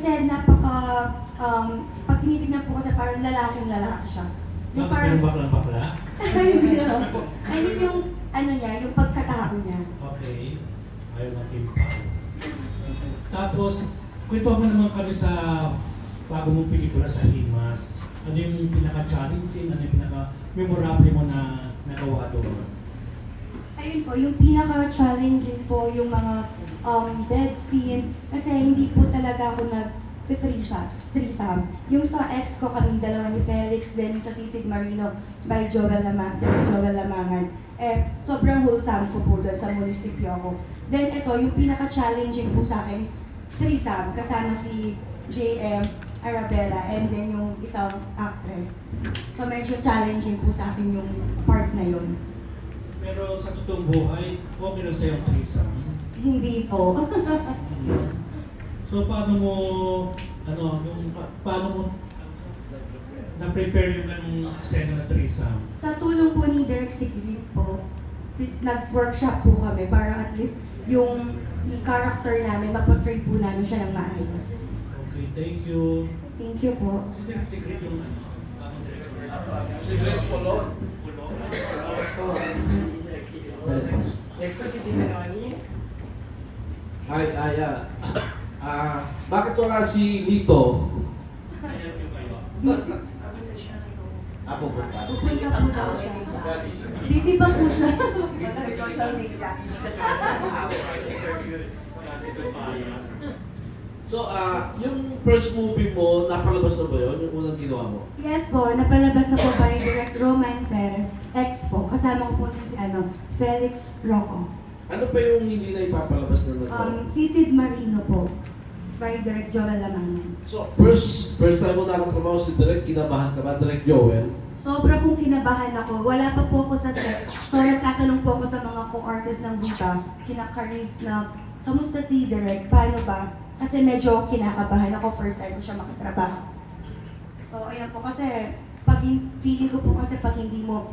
Kasi pag tinitignan po kasi parang lalaking lalaki siya. Yung Bakit parang, yung bakla-bakla? hindi naman po. I mean yung, ano niya, yung pagkatao niya. Okay. Ayaw na timpa. Tapos, kwento mo naman kami sa bago mong pelikula sa Himas. Ano yung pinaka-challenging, ano yung pinaka-memorable mo na nagawa doon? Ayun po, yung pinaka-challenging po yung mga bed scene. Kasi hindi po talaga ako threesome. Yung sa ex ko kaming dalawa ni Felix, then yung sa Sisig Marino by Joel Lamangan. Sobrang wholesome ko po doon sa munisipyo ko. Then ito, yung pinaka-challenging po sa akin is threesome, kasama si JM, Arabella, and then yung isang actress. So medyo challenging po sa akin yung part na yun. Pero sa totoong buhay, okay lang sa'yo ang threesome? Hindi po. So paano mo, paano mo na-prepare yung ganung eksena na threesome? Sa tulong po ni Derek Sigrid po, nag-workshop po kami para at least yung character namin, maportray po namin siya ng maayos. Okay, thank you. Thank you po. Secret yung bagong director. Secret Polon. Next po si Tita Noni. Bakit wala si Lito? Busy. Pupunta. Pupunta po daw siya. Busy pa po siya. Social media. So, yung first movie mo, napalabas na ba yun? Yung unang ginawa mo? Yes po, napalabas na po by Direct Roman Perez, ex po. Kasama ko po si Felix Rocco. Ano pa yung hindi na ipapalabas na nagawa? Sisid Marino po, by Direct Joel Lamangan. So, first time mo nakatrabaho si Direk, kinabahan ka ba? Direk Joel? Sobra pong kinabahan ako. Wala pa po ako sa set. So, nagtatanong po ako sa mga co-artist ng Viva, kina-Caris na, kamusta si Direk? Paano ba? Kasi medyo kinakabahan ako. First time ko siya makatrabaho. So, ayan po. Kasi, feeling ko po kasi pag hindi mo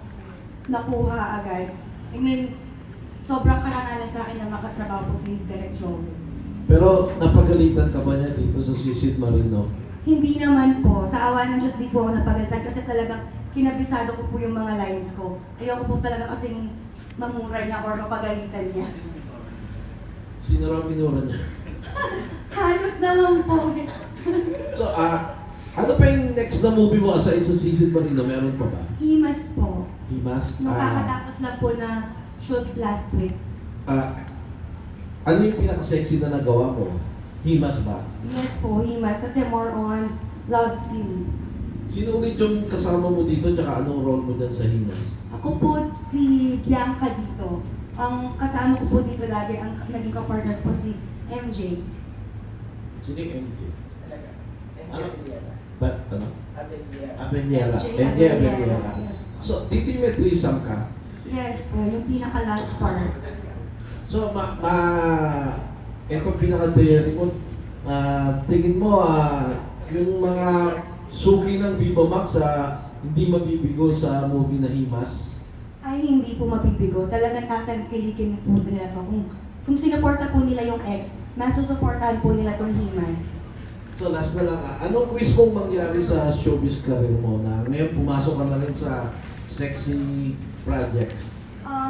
nakuha agad, I mean, sobrang karangalan sa akin na makatrabaho po si Direk Joel. Pero napagalitan ka ba niya dito sa Sisid Marino? Hindi naman po. Sa awa ng Diyos, di po ako napagalitan kasi talagang kinabisado ko po yung mga lines ko. Ayoko po talaga kasing mamura niya or mapagalitan niya. Sino raw minura niya? Halos naman po. So, ano pa yung next na movie mo aside sa Sisid Marino? Meron pa ba? Himas po. Himas? Nung kakatapos lang po na shoot last week. Ano yung pinaka-sexy na nagawa mo? Himas ba? Yes po, Himas. Kasi more on love scene. Sino ulit yung kasama mo dito tsaka anong role mo dyan sa Himas? Ako po si Bianca dito. Ang kasama ko po dito lagi, ang naging kapartner po si MJ. Sino yung MJ? Talaga. Ano? Ba? Ano? Abeliera. Abeliera. MJ MJ Abeliera. Yes. So, dito yung may threesome ka? Yes po, yung pinaka-last part. So, ito pinaka-theory mo. Tingin mo, yung mga suki ng Viva Max hindi mabibigo sa movie na Himas? Ay, hindi po mabibigo. Talagang tatangkilikin po nila po. Kung sinuporta po nila yung ex, masusuportahan po nila tong Himas. So, last na lang. Anong wish mong mangyari sa showbiz career mo na ngayon pumasok ka na rin sa sexy projects?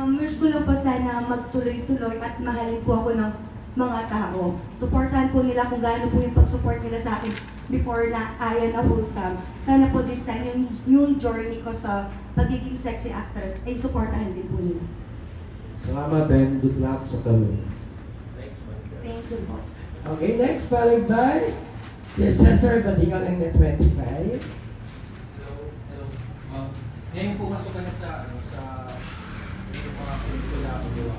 Wish ko lang po sana magtuloy-tuloy at mahalin po ako ng mga tao. Suportahan po nila kung gaano po yung pag-support nila sa akin before na ayan na wholesome. Sana po this time yung journey ko sa pagiging sexy actress ay suportahan din po nila. Salamat and good luck sa talong. Thank you po. Okay, next followed by si Cesar Badigal ng Net 25. Hello. Ngayon pumasok ka na sa yung mga pelikula mo gawa.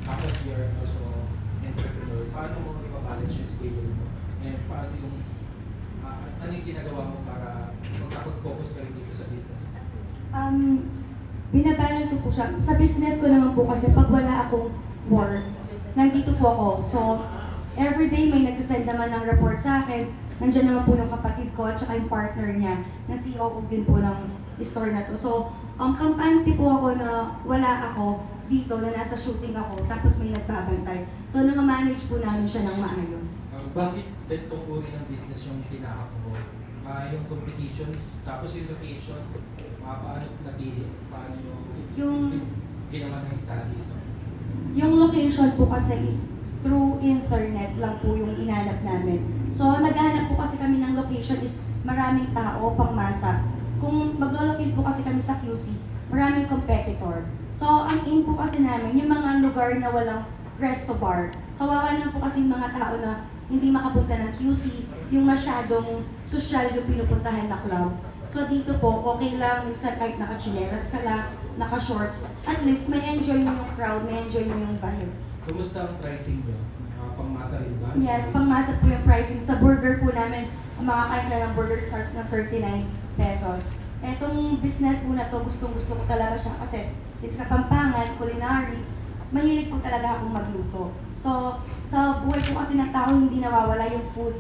Tapos you're also entrepreneur. Paano mo ipabalance yung schedule mo? And paano yung ano yung ginagawa mo para magkapag-focus ka rin dito sa business mo? Binabalance ko po siya. Sa business ko naman po kasi pag wala akong work, nandito po ako. So, everyday may nagsasend naman ng report sa akin. Nandiyan naman po yung kapatid ko at saka yung partner niya na CEO din po ng store na to. So, kampante po ako na wala ako, dito na nasa shooting ako, tapos may nagbabantay. So, nang-manage po namin siya ng maayos. Bakit ganitong uri ng business yung tinahak mo? Yung competitions, tapos yung location, paano napili? Paano yung ginawa ng study ito? Yung location po kasi is through internet lang po yung inanap namin. So, naghahanap po kasi kami ng location is maraming tao, pangmasa. Kung maglo-locate po kasi kami sa QC, maraming competitor. So, ang aim po kasi namin, yung mga lugar na walang resto bar, kawawa na po kasi yung mga tao na hindi makapunta ng QC, yung masyadong social yung pinupuntahan na club. So dito po, okay lang, minsan kahit naka-chineras ka lang, naka-shorts, at least may enjoy mo yung crowd, may enjoy mo yung vibes. Kumusta ang pricing doon? Pangmasa rin ba? Yes, pangmasa po yung pricing. Sa burger po namin, ang makakain ka ng burger starts ng 39 pesos. Etong business po na to, gustong-gusto ko talaga siya kasi since Kapampangan, culinary, mahilig po talaga akong magluto. So, sa buhay po kasi ng tao, hindi nawawala yung food.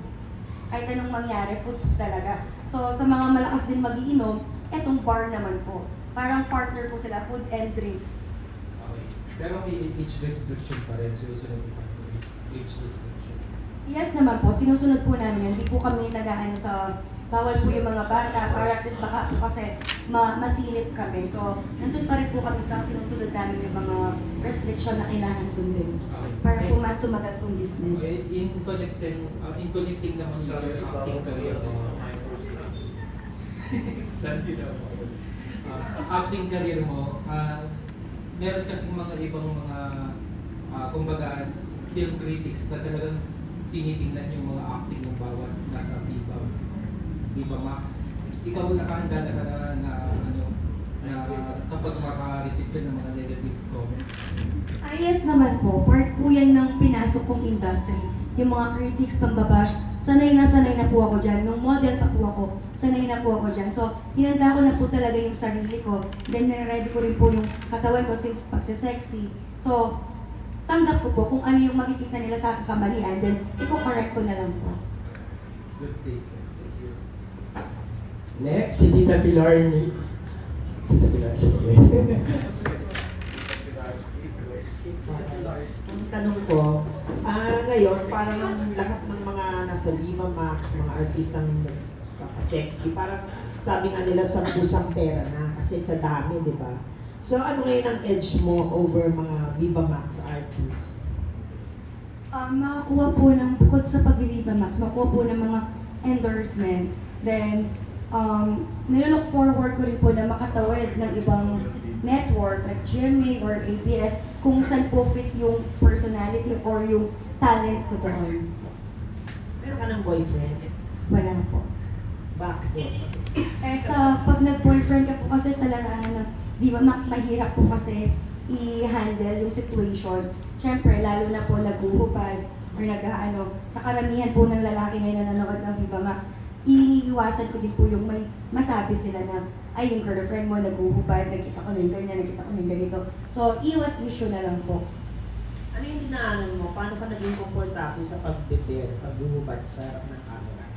Kahit anong mangyari, food po talaga. So, sa mga malakas din magiinom, etong bar naman po. Parang partner po sila, food and drinks. Okay. Pero may age restriction pa rin, sinusunod pa rin. Age restriction. Yes naman po, sinusunod po namin yun. Hindi po kami nag-aano sa bawal po yung mga bata para at least baka po kasi masilip kami. So, nandun pa rin po kami sa sinusunod namin yung mga restriction na kailangan sundin. Okay. Para po mas tumagal tong business. Okay, in connecting naman sa acting career mo. Santi na po. Acting career mo, meron kasing mga ibang mga, kumbaga, film critics na talagang tinitingnan yung mga acting ng bawat nasa Viva Max. Ikaw nakahanda na ka na kapag maka-receive ka ng mga negative comments. Yes naman po, part po yan ng pinasok kong industry. Yung mga critics, pambabash, sanay na po ako dyan. Nung model pa po ako, sanay na po ako dyan. So, hinanda ko na po talaga yung sarili ko. Then, nare-ready ko rin po yung katawan ko since pagsisexy. So, tanggap ko po kung ano yung makikita nila sa aking kamalian, then i-correct ko na lang po. Good day. Thank you. Next, si Tita Pilar ni... Tita Pilar, sige. Ang tanong ko, ngayon parang lahat ng mga nasa Viva Max, mga artistang sexy, parang sabi nga nila sa pusang pera na kasi sa dami, di ba? So ano ngayon ang edge mo over mga Viva Max artists? Makakuha po ng, bukod sa pag-Viva Max, makakuha po ng mga endorsement. Then, nilolook forward ko rin po na makatawid ng ibang network like GMA or ABS kung saan po fit yung personality or yung talent ko doon. Meron ka ng boyfriend? Wala po. Bakit? Sa pag nag-boyfriend ka po kasi sa larangan ng Viva Max, mahirap po kasi i-handle yung situation. Siyempre, lalo na po naghuhubad or sa karamihan po ng lalaki ngayon na nanonood ng Viva Max, iniiwasan ko din po yung may masabi sila na, ay, yung girlfriend mo naghuhubad, nakita ko na yung ganyan, nakita ko na yung ganito. So, iwas issue na lang po. Ano yung dinaanan mo? Paano ka naging komportable sa pag-prepare, pag-uhubad sa harap ng camera?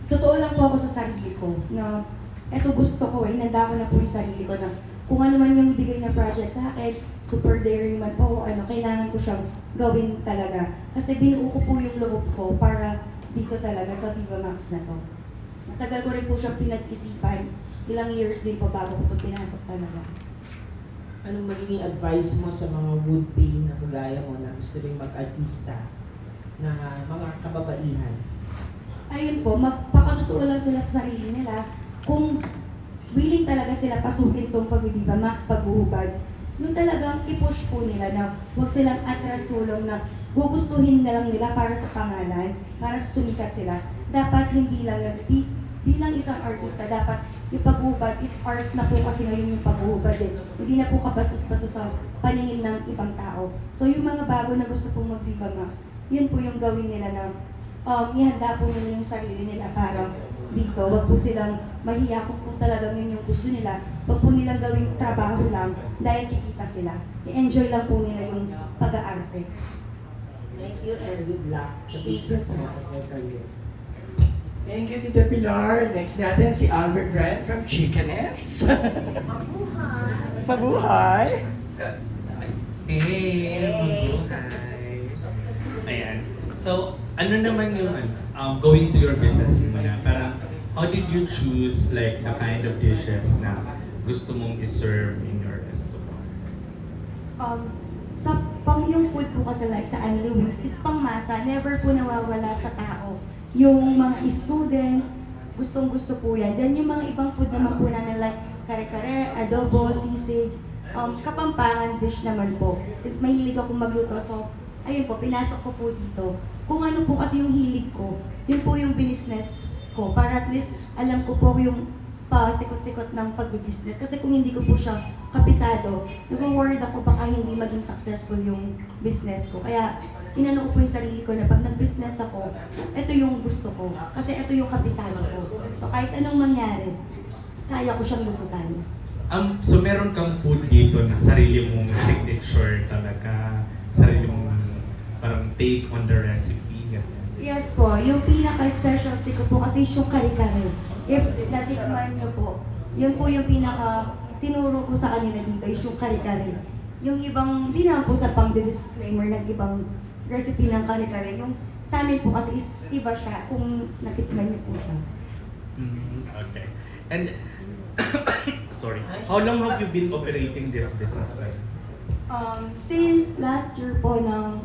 Totoo lang po ako sa sarili ko na eto gusto ko, inanda ko na po yung sarili ko na kung ano man yung ibigay na project sa akin, super daring man po, kailangan ko siyang gawin talaga. Kasi binuo ko po yung loob ko para dito talaga sa Viva Max na to. Matagal ko rin po siyang pinag-isipan. Ilang years din po bago ko ito pinasok talaga. Anong magiging advice mo sa mga would-be na kagaya mo na gusto rin mag-artista na mga kababaihan? Ayun po, magpakatotoo lang sila sa sarili nila. Kung willing talaga sila pasukin tong pag-Viva Max, pagbuhubad, yung talagang i-push po nila na huwag silang atras sulong na gugustuhin na lang nila para sa pangalan, para sumikat sila. Dapat hindi lang yun. Bilang isang artista, dapat yung pagbuhubad is art na po kasi ngayon yung pagbuhubad eh. Hindi na po kabastos-bastos sa paningin ng ibang tao. So yung mga bago na gusto pong mag-Viva Max, yun po yung gawin nila na ihanda po nila yung sarili nila para dito. Wag po silang mahiya kung po talagang yun yung gusto nila. Wag po nilang gawing trabaho lang dahil kikita sila. I-enjoy lang po nila yung pag-aarte. Thank you and good luck sa business mo at your career. Thank you, Tita Pilar. Next natin si Albert Grant from Chickeness. Mabuhay! Hey, mabuhay. Ayan. So, ano naman yung going to your business muna? Parang, how did you choose like the kind of dishes na gusto mong iserve in your restaurant? Sa yung food po kasi like sa Anli Wings is pangmasa, never po nawawala sa tao. Yung mga student, gustong-gusto po yan. Then yung mga ibang food naman po namin like kare-kare, adobo, sisig, kapampangan dish naman po. Since mahilig ako magluto, so ayun po, pinasok ko po dito. Kung ano po kasi yung hilig ko, yun po yung business ko. Para at least alam ko po yung pasikot-sikot ng pag-business. Kasi kung hindi ko po siya kapisado, nag-worried ako baka hindi maging successful yung business ko. Kaya inano ko po yung sarili ko na pag nag-business ako, ito yung gusto ko. Kasi ito yung kapisado ko. So kahit anong mangyari, kaya ko siyang lusutan. So meron kang food dito na sarili mong signature talaga, sarili mong parang take on the recipe. Ganyan. Yes po, yung pinaka-specialty ko po kasi is yung kare-kare. If natikman nyo po, yun po yung tinuro ko sa kanila dito is yung kare-kare. Yung ibang, di naman po sa pang-disclaimer ng ibang recipe ng kare-kare. Yung sa amin po kasi is iba siya kung natikman nyo po siya. Okay. And, sorry, how long have you been operating this business? Since last year po ng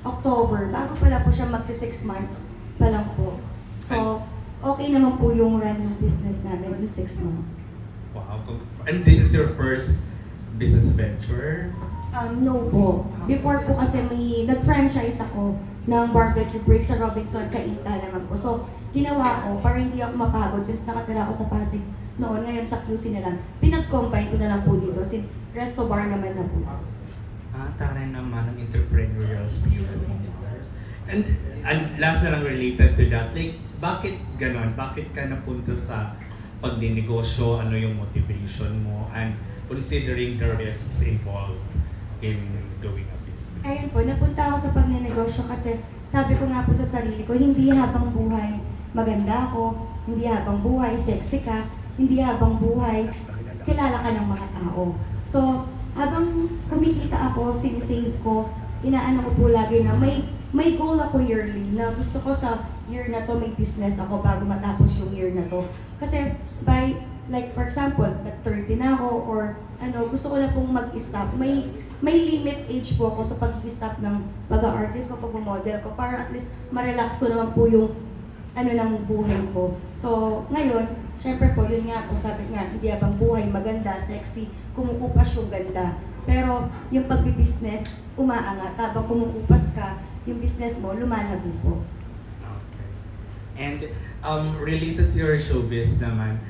October, bago pala po siya magsi 6 months pa lang po. So, okay naman po yung run ng business namin in 6 months. Wow. And this is your first business venture? No po. Before po kasi may nag-franchise ako ng barbecue break sa Robinson Cainta naman po. So, ginawa ko para hindi ako mapagod since nakatira ako sa Pasig noon, ngayon sa QC na lang. Pinag-combine ko na lang po dito since resto bar naman na po. Taray naman ang entrepreneurial spirit mo. And last na lang related to that, like, bakit ganon? Bakit ka napunta sa pagdinegosyo? Ano yung motivation mo? And considering the risks involved in doing a business? Ayun po, napunta ako sa pagnenegosyo kasi sabi ko nga po sa sarili ko, hindi habang buhay maganda ako, hindi habang buhay sexy ka, hindi habang buhay kilala ka ng mga tao. So, habang kumikita ako, sinisave ko, inaano ko po lagi na may goal ako yearly na gusto ko sa year na to may business ako bago matapos yung year na to. Kasi by, like for example, at 30 na ako or ano, gusto ko na pong mag-stop. May limit age po ako sa pag-stop ng pag-artist ko, pag-model ko para at least ma-relax ko naman po yung ano ng buhay ko. So, ngayon, syempre po, yun nga po, sabi nga, hindi habang buhay, maganda, sexy, kumukupas yung ganda. Pero yung pagbibusiness, umaangat. Habang kumukupas ka, yung business mo, lumalago po. Okay. And related to your showbiz naman,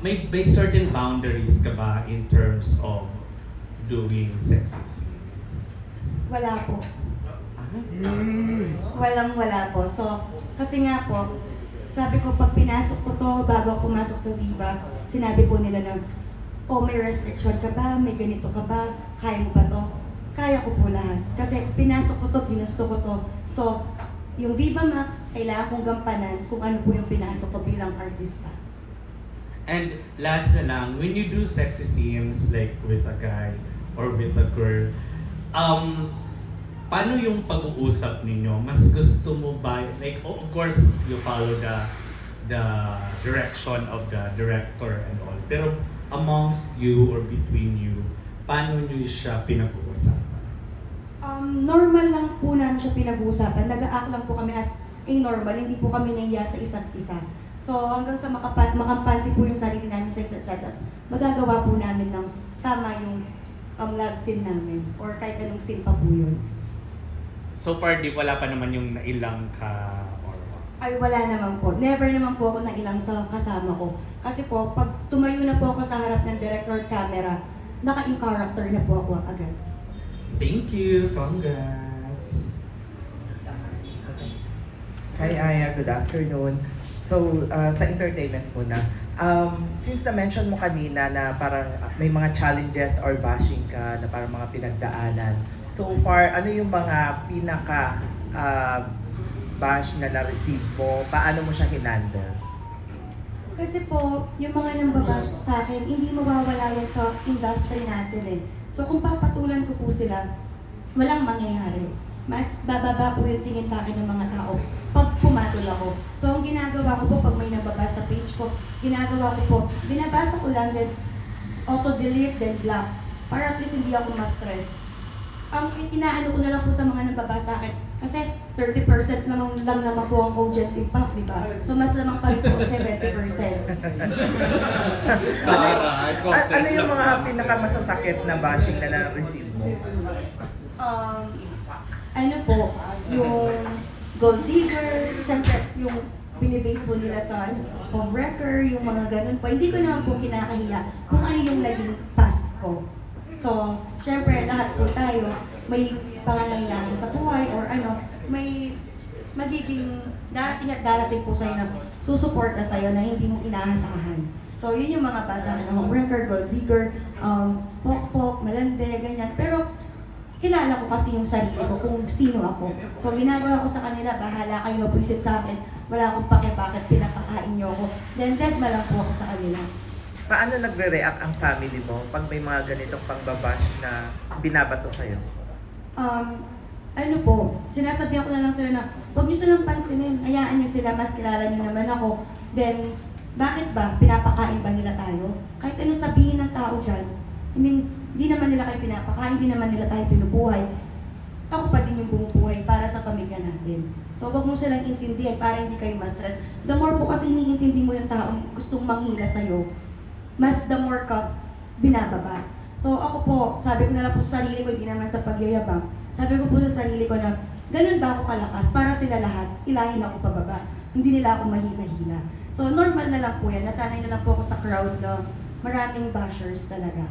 may certain boundaries ka ba in terms of doing sexy scenes? Wala po. Wala po. So, kasi nga po, sabi ko, pag pinasok ko to, bago ako pumasok sa Viva, sinabi po nila na, may restriction ka ba? May ganito ka ba? Kaya mo ba to? Kaya ko po lahat. Kasi pinasok ko to, ginusto ko to. So, yung Viva Max, kailangan kong gampanan kung ano po yung pinasok ko bilang artista. And last na lang, when you do sexy scenes like with a guy or with a girl, paano yung pag-uusap ninyo? Mas gusto mo ba, like of course you follow the direction of the director and all, pero amongst you or between you, paano nyo siya pinag-uusapan? Normal lang po namin siya pinag-uusapan. Nag-act lang po kami as a normal, hindi po kami nahiya sa isa't isa. So hanggang sa makampante po yung sarili namin sa isa't isa, tas magagawa po namin ng tama yung love scene namin or kahit anong scene pa po yun. So far, wala pa naman yung nailang ka or what? Ay, wala naman po. Never naman po ako nailang sa kasama ko. Kasi po, pag tumayo na po ako sa harap ng director camera, naka-in character na po ako agad. Thank you. Congrats. Hi Aya, good afternoon. So, sa entertainment muna, since na-mention mo kanina na parang may mga challenges or bashing ka na parang mga pinagdaanan, so far, ano yung mga pinaka bash na na-receive mo? Paano mo siya hinandle? Kasi po, yung mga nambabash sa akin, hindi mawawala yan sa industry natin eh. So kung papatulan ko po sila, walang mangyayari. Mas bababa po yung tingin sa akin ng mga tao pag pumatol ako. So ang ginagawa ko po pag may nababasa sa page ko, ginagawa ko po, binabasa ko lang, then auto-delete, then block. Para at least hindi ako ma-stress. Ang inaano ko na lang po sa mga nababasa sa akin, kasi 30% lang naman po ang audience impact, di ba? So mas lamang pa rin po 70%. Ano yung mga pinakamasasakit na bashing na na-receive mo? Ano po, yung gold digger, siyempre yung binibase po nila sa homewrecker, yung mga ganun po. Hindi ko naman po kinakahiya kung ano yung naging past ko. So, syempre, lahat po tayo may pangangailangan sa buhay or ano, may magiging darating at darating po sa'yo na susuporta sa'yo na hindi mo inaasahan. So, yun yung mga basa ng homewrecker, gold digger, pokpok, malande, ganyan. Pero, kilala ko kasi yung sarili ko kung sino ako. So, ginagawa ko sa kanila, bahala kayo mabwisit sa akin. Wala akong pake bakit pinapakain niyo ako. Then, dead ma lang po ako sa kanila. Paano nagre-react ang family mo pag may mga ganitong pangbabash na binabato sa'yo? Ano po, sinasabihan ko na lang sila na, huwag niyo silang pansinin, hayaan niyo sila, mas kilala niyo naman ako. Then, bakit ba? Pinapakain ba nila tayo? Kahit ano sabihin ng tao dyan, I mean, di naman nila kayo pinapakain, di naman nila tayo pinubuhay. Ako pa din yung bumubuhay para sa pamilya natin. So, huwag mo silang intindihan para hindi kayo ma-stress. The more po kasi iniintindi mo yung taong gustong manghila sa'yo, mas the more ka binababa. So ako po, sabi ko na lang po sa sarili ko, hindi naman sa pagyayabang, sabi ko po sa sarili ko na, ganun ba ako kalakas para sila lahat, ilahin ako pababa. Hindi nila ako mahila-hila. So normal na lang po yan, nasanay na lang po ako sa crowd na maraming bashers talaga.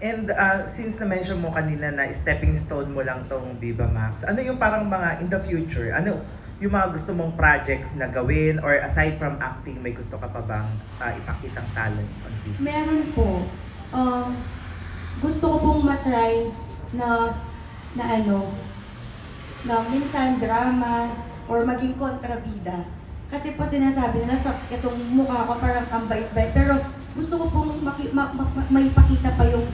And since na-mention mo kanina na stepping stone mo lang tong Viva Max, ano yung parang mga in the future, ano yung mga gusto mong projects na gawin or aside from acting, may gusto ka pa bang ipakitang talent on video? Meron po. Gusto ko pong matry na minsan drama or maging kontrabida. Kasi po sinasabi nila sa itong mukha ko parang ang bait-bait. Pero gusto ko pong maipakita pa yung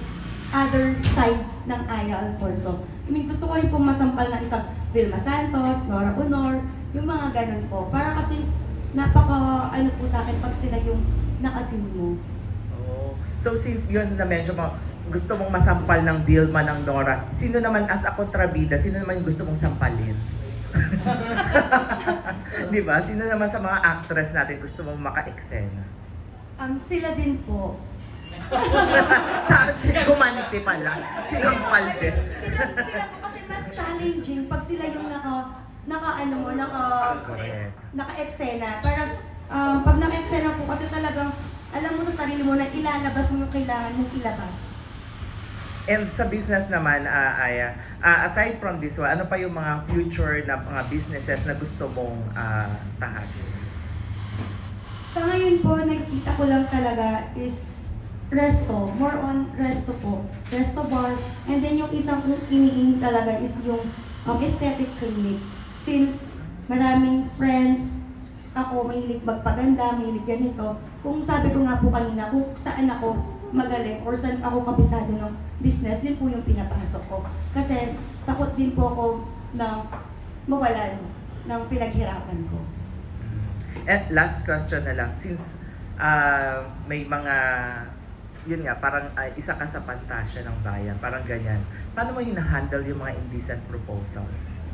other side ng Aya Alfonso. I mean, gusto ko rin pong masampal ng isang Vilma Santos, Nora Honor, yung mga ganun po. Para kasi napaka po sa akin pag sila yung nakasin mo. Oh. So since yun na-mention mo, gusto mong masampal ng Vilma, ng Nora, sino naman as a kontrabida, sino naman gusto mong sampalin? Di ba? Sino naman sa mga actress natin gusto mong maka-eksena? Sila din po. Gumanti pala. Sinampal din. Sila po kasi mas challenging pag sila yung naka-eksena. Parang pag naka-eksena po kasi talagang alam mo sa sarili mo na ilalabas mo yung kailangan mong ilabas. And sa business naman, Aya, aside from this one, ano pa yung mga future na mga businesses na gusto mong tahakin? Sa ngayon po, nakikita ko lang talaga is resto. More on resto po. Resto bar. And then yung isang kong iniin talaga is yung aesthetic clinic. Since maraming friends, ako mahilig magpaganda, mahilig ganito. Kung sabi ko nga po kanina, kung saan ako magaling or saan ako kabisado ng business, yun po yung pinapasok ko. Kasi takot din po ako na mawalan ng pinaghirapan ko. And last question na lang, since may mga, yun nga, parang isa ka sa pantasya ng bayan, parang ganyan. Paano mo hinahandle yung mga indecent proposals?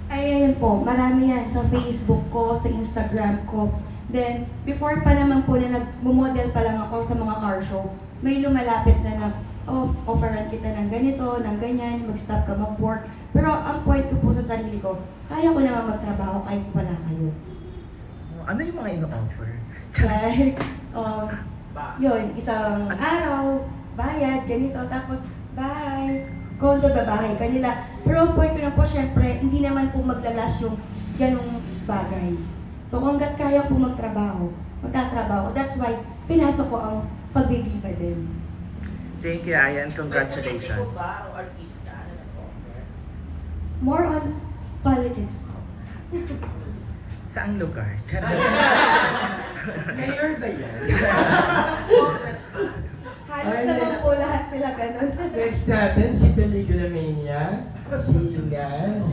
Ay, ayun po, marami yan sa Facebook ko, sa Instagram ko. Then, before pa naman po na nag-model pa lang ako sa mga car show, may lumalapit na offeran kita ng ganito, ng ganyan, mag-stop ka mag-work. Pero ang point ko po sa sarili ko, kaya ko naman magtrabaho kahit wala kayo. Ano yung mga ino-offer? Like, yun, isang araw, bayad, ganito, tapos, bye, condo, babahay kanila. Pero ang point ko lang po, syempre, hindi naman po maglalas yung ganong bagay. So, hanggat kaya po magtrabaho, magtatrabaho. That's why, pinasok ko ang pagbibiba din. Thank you, Aya, and congratulations. ba o artista na nag-offer? More on politics po. Saang lugar? Mayor ba yan? Halos Ay, naman po lahat sila ganun. Next natin, si Peligramania, si Inez,